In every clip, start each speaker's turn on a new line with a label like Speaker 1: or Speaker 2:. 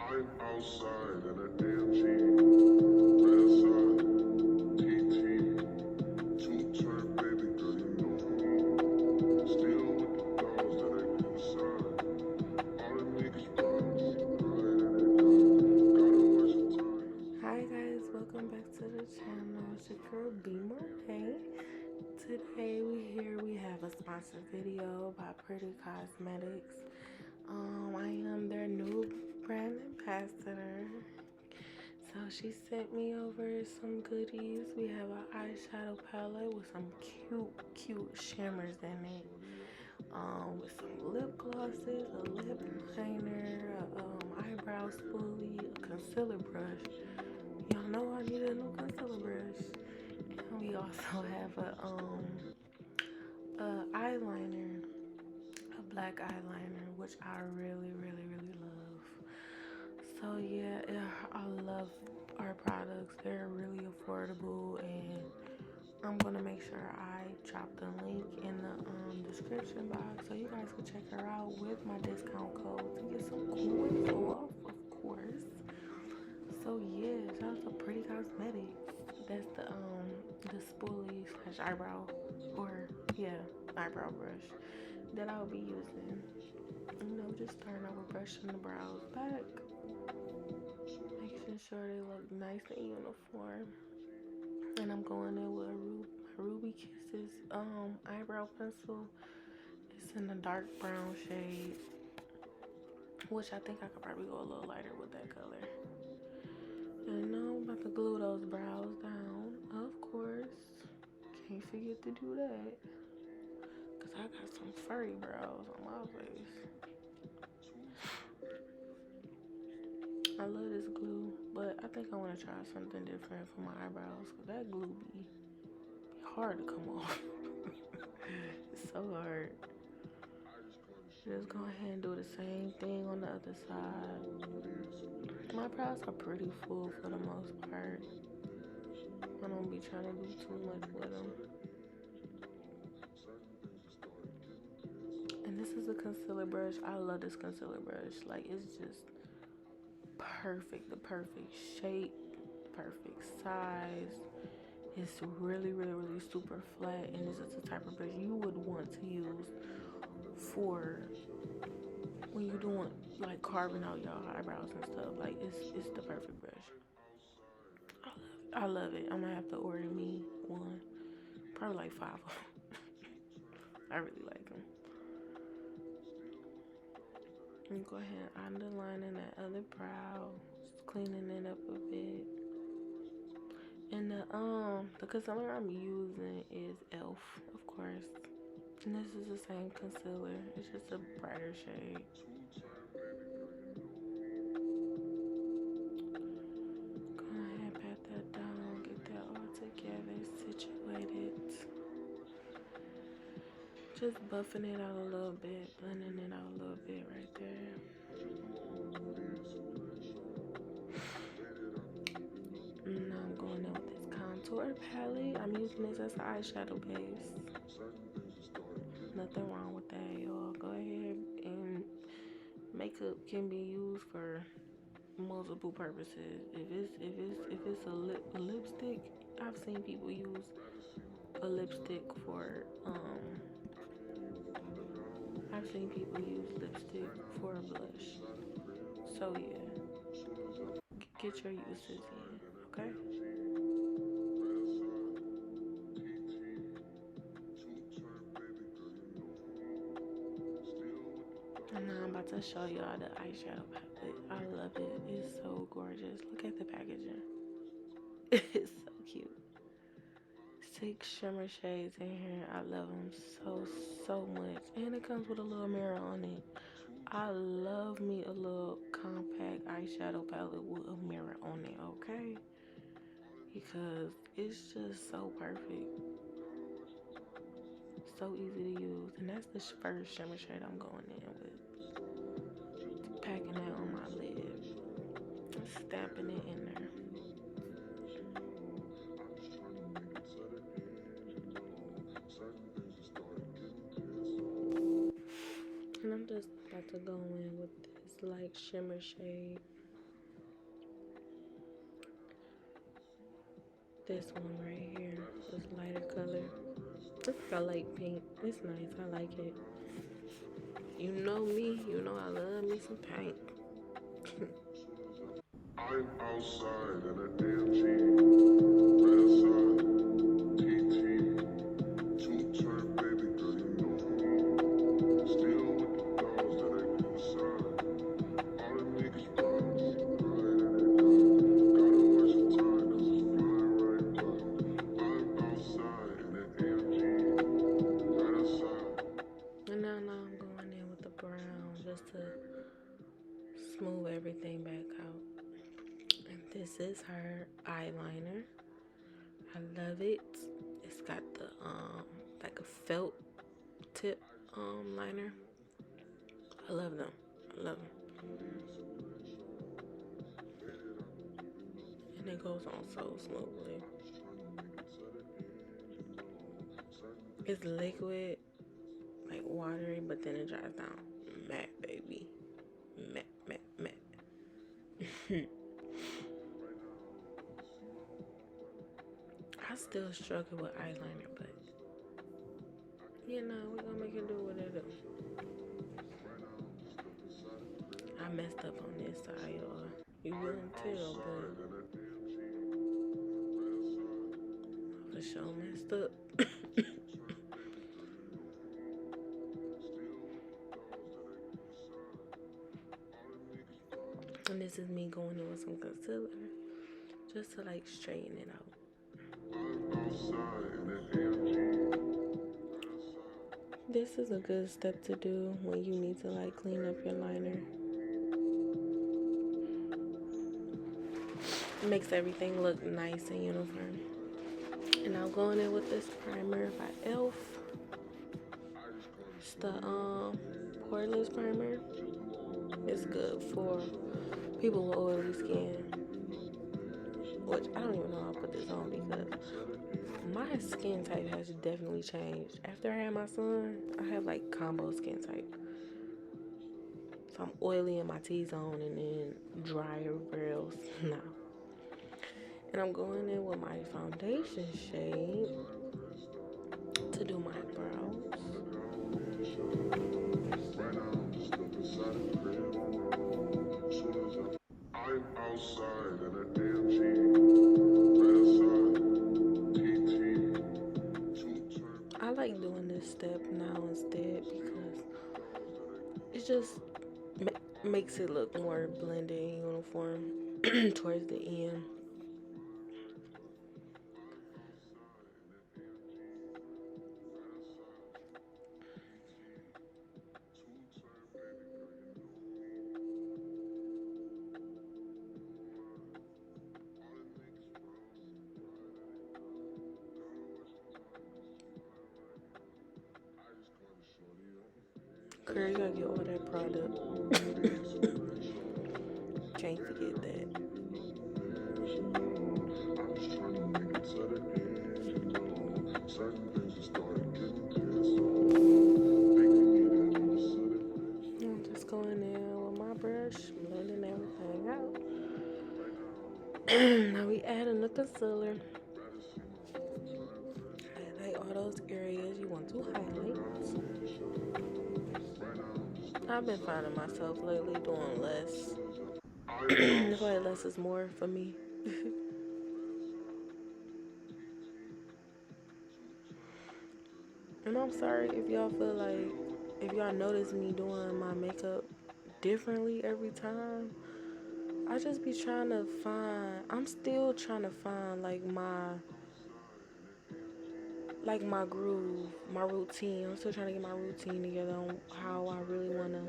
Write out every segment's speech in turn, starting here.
Speaker 1: I'm outside in a AMG, red side, PT, two-turn baby girl, you know me. Still with the dogs that I put aside. All the niggas riding it, gotta watch the time.
Speaker 2: Hi guys, welcome back to the channel. It's your girl Beatsbybmonae. Today we have a sponsored video by Pretty Cosmetics. I am their new brand ambassador. So she sent me over some goodies. We have an eyeshadow palette with some cute shimmers in it. With some lip glosses, a lip liner, eyebrow spoolie, a concealer brush. Y'all know I need a new concealer brush. And we also have a eyeliner, a black eyeliner, which I really love. So yeah, I love our products. They're really affordable, and I'm gonna make sure I drop the link in the description box so you guys can check her out with my discount code to get some coins off, of course. So yeah, shout out to Pretty Cosmetics. That's the spoolie slash eyebrow, or yeah, eyebrow brush that I'll be using. You know, just starting over brushing the brows back, making sure they look nice and uniform. And I'm going in with my Ruby Kisses eyebrow pencil. It's in a dark brown shade, which I think I could probably go a little lighter with that color. And now I'm about to glue those brows down, of course. Can't forget to do that. Because I got some furry brows on my face. I love this glue, but I think I want to try something different for my eyebrows. Because that glue be hard to come off. It's so hard. Just go ahead and do the same thing on the other side. My brows are pretty full for the most part. I don't be trying to do too much with them. And this is a concealer brush. I love this concealer brush. Like, it's just perfect. The perfect shape, perfect size. It's really super flat. And this is the type of brush you would want to use for when you're doing, like, carving out your eyebrows and stuff. Like, it's the perfect brush. I love it. I'm gonna have to order me one. Probably like 5 of them. I really like them. And go ahead and underlining that other brow. Just cleaning it up a bit. And the concealer I'm using is e.l.f. of course. And this is the same concealer. It's just a brighter shade. Go ahead, pat that down, get that all together, situated. Just buffing it out a little bit, blending it out a little bit right there. Now I'm going in with this contour palette. I'm using this as an eyeshadow base. Nothing wrong with that, y'all. Go ahead, and makeup can be used for multiple purposes. If it's a lipstick, I've seen people use a lipstick for I've seen people use lipstick for a blush. So yeah, get your uses in, okay? And now I'm about to show y'all the eyeshadow palette. I love it. It's so gorgeous. Look at the packaging. It's so cute. 6 shimmer shades in here. I love them so much. And it comes with a little mirror on it. I love me a little compact eyeshadow palette with a mirror on it, okay? Because it's just so perfect. So easy to use. And that's the first shimmer shade I'm going in with. Packing that on my lid. Stamping it in there. And I'm just about to go in with this light shimmer shade. This one right here, this lighter color. It's like a light pink. It's nice. I like it. You know me. You know I love me some pink.
Speaker 1: I'm outside in a damn Jeep. Right outside. TT. Two-turn baby girl, you know me. Still with the dogs that I put aside. All the niggas problems. Right at it. Gotta watch the time 'cause it's flying right by. I'm outside in a damn Jeep. Right outside.
Speaker 2: And now I'm going in with the brown just to smooth everything back out. And this is her eyeliner. I love it. It's got the like a felt tip liner. I love them. I love them. And it goes on so smoothly. It's liquid, like watery, but then it dries down. Matte, baby. Matte, matte, matte. I still struggle with eyeliner, but you know, we're gonna make it do what it do. I messed up on this side, y'all. You wouldn't tell, but I for sure messed up. And this is me going in with some concealer just to like straighten it out. This is a good step to do when you need to like clean up your liner. It makes everything look nice and uniform. And I'm going in with this primer by e.l.f. It's the poreless primer. It's good for people with oily skin. Which I don't even know how to put this on because my skin type has definitely changed. After I had my son, I have like combo skin type. So I'm oily in my T-zone and then dry everywhere else now. And I'm going in with my foundation shade to do my brows.
Speaker 1: I'm outside in a damn Jeep. Right outside. TT.
Speaker 2: I like doing this step now instead because it just makes it look more blended and uniform towards the end. Girl, you gotta get all that product. Can't forget that.
Speaker 1: I'm just trying to make it to the end, you know. Certain things are starting getting pissed off.
Speaker 2: I'm just going in with my brush, blending everything out. Now we adding the concealer. Highlight all those areas you want to highlight. I've been finding myself lately doing less. I feel like less is more for me. And I'm sorry if y'all feel like, if y'all notice me doing my makeup differently every time. I just be trying to find, I'm still trying to find like my groove, my routine. I'm still trying to get my routine together on how I really want to,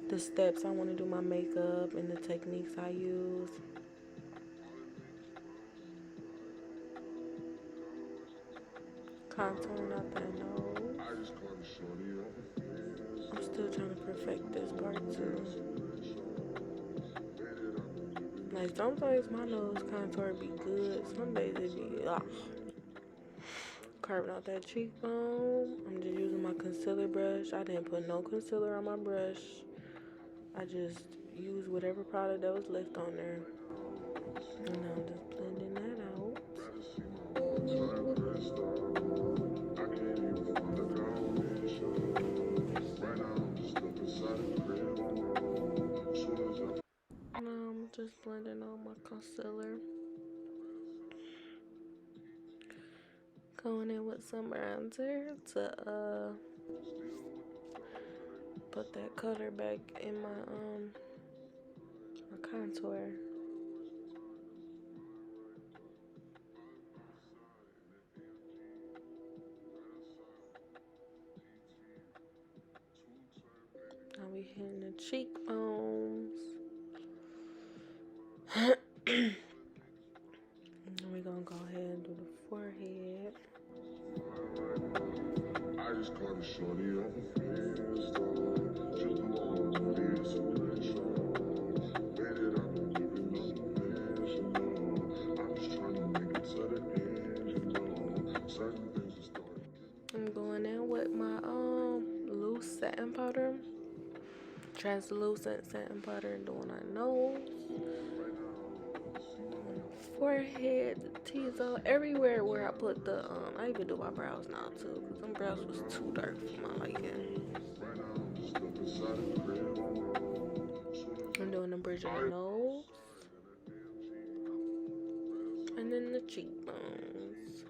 Speaker 2: the steps I want to do my makeup and the techniques I use. Contouring out that nose. I'm still trying to perfect this part too. Like sometimes my nose contour be good, some days it be carving out that cheekbone. I'm just using my concealer brush. I didn't put no concealer on my brush. I just used whatever product that was left on there. And now I'm just blending that out. Just blending on my concealer. Going in with some bronzer to put that color back in my contour. Now we hitting the cheekbones. And we're gonna go ahead and do the forehead.
Speaker 1: I just caught a shorty on the Insta. Just blew on the police attention. Made it out the living unconventional. I'm just trying to make it to the end, you know. Certain things are starting.
Speaker 2: I'm going in with my loose satin powder, translucent satin powder, and doing our nose, forehead, the T-zone, everywhere where I put the I even do my brows now too, because them brows was too dark for my liking. I'm doing the bridge of the nose, and then the cheekbones.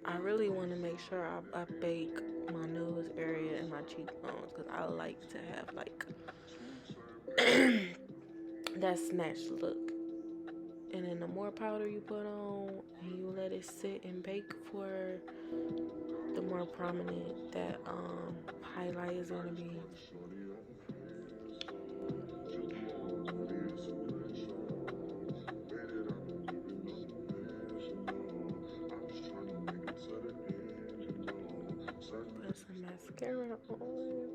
Speaker 2: I really want to make sure I bake my nose area and my cheekbones, because I like to have like that snatched look. And then the more powder you put on and you let it sit and bake for, the more prominent that highlight is gonna be. Put some mascara on.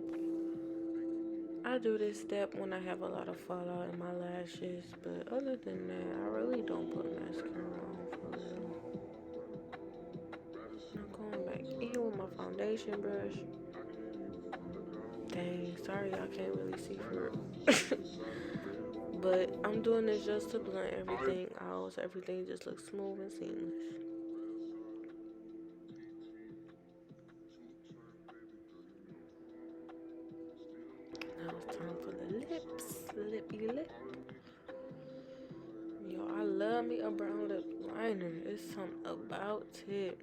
Speaker 2: I do this step when I have a lot of fallout in my lashes, but other than that, I really don't put mascara on for real. I'm going back in with my foundation brush. Dang, sorry I can't really see for real. But I'm doing this just to blend everything out so everything just looks smooth and seamless. Now it's time for the lips. Lippy lip. Yo, I love me a brown lip liner. It's something about it.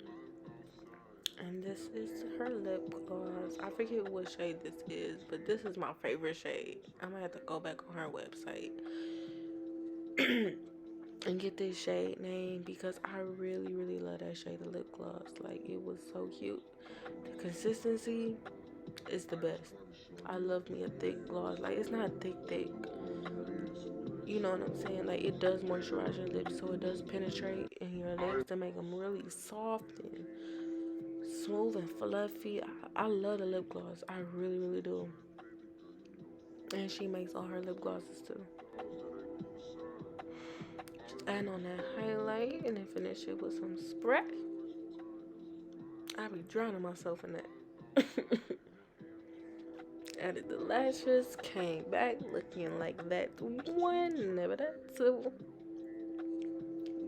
Speaker 2: And this is her lip gloss. I forget what shade this is, but this is my favorite shade. I'm gonna have to go back on her website and get this shade name, because I really, really love that shade of lip gloss. Like, it was so cute. The consistency is the best. I love me a thick gloss. Like, it's not thick. You know what I'm saying? Like, it does moisturize your lips, so it does penetrate in your lips to make them really soft and smooth and fluffy. I love the lip gloss. I really, really do. And she makes all her lip glosses too. Just add on that highlight and then finish it with some spray. I be drowning myself in that. Added the lashes, came back looking like that one, never that two.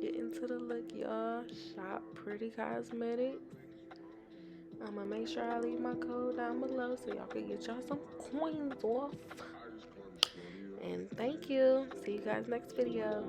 Speaker 2: Get into the look, y'all. Shop Pretty Cosmetics. I'm gonna make sure I leave my code down below so y'all can get y'all some coins off. And thank you. See you guys next video.